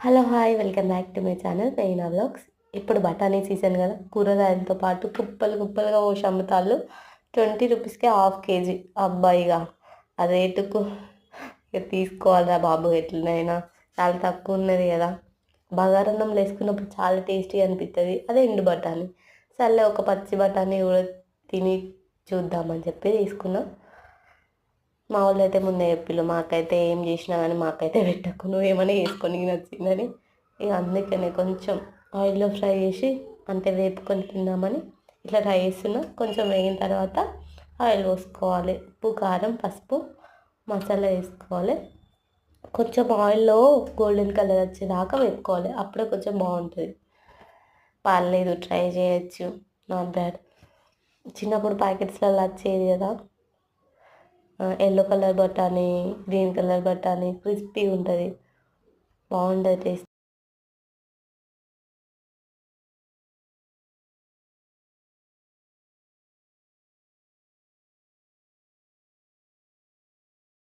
Hello! Hi! Welcome back to my channel పెయినా vlogs. ఇప్పుడు బఠానీ సీజన్ గదా! కూరగాయలతో పాటు కుప్పలు కుప్పలుగా పోసి అమ్ముతాళ్ళు. 20 రూపీస్‌కే హాఫ్ కేజీ. అబ్బా! ఆ రేటుకు ఇక తీసుకోవాలిరా బాబు ఎట్లనైనా. చాలా తక్కువున్నది గదా! బగారన్నంలో ఏసుకున్నప్పుడు చాలా టేస్టీగా అనిపిత్తది. అదే ఎండు బఠానీ. సర్లే ఒక పచ్చి బఠానీ గూడా తిని చూద్దామని చెప్పి తీసుకున్నా. మా వోళ్ళైతే ముందే చెప్పిళ్ళు, మాకైతే ఏం చేసినా గానీ మాకైతే పెట్టకు, నువ్వేమన్నా చేసుకో నీకు నచ్చిందని. ఇక అందుకనే కొంచెం ఆయిల్‌లో ఫ్రై చేసి అంటే వేపుకొని తిందామని ఇట్లా ట్రై చేస్తున్నా. కొంచెం వేగిన తర్వాత ఆయిల్ పోసుకోవాలి. ఉప్పు, కారం, పసుపు, మసాలా వేసుకోవాలి. కొంచెం ఆయిల్‌లో గోల్డెన్ కలర్ వచ్చేదాకా వేపుకోవాలి. అప్పుడే కొంచెం బాగుంటుంది. పర్లేదు ట్రై చేయొచ్చు. Not bad. చిన్నప్పుడు ప్యాకెట్స్‌లలో వచ్చేది కదా, యెల్లో కలర్ బఠానీ, గ్రీన్ కలర్ బఠానీ క్రిస్పీగా ఉంటుంది. బాగుంటుంది టేస్ట్.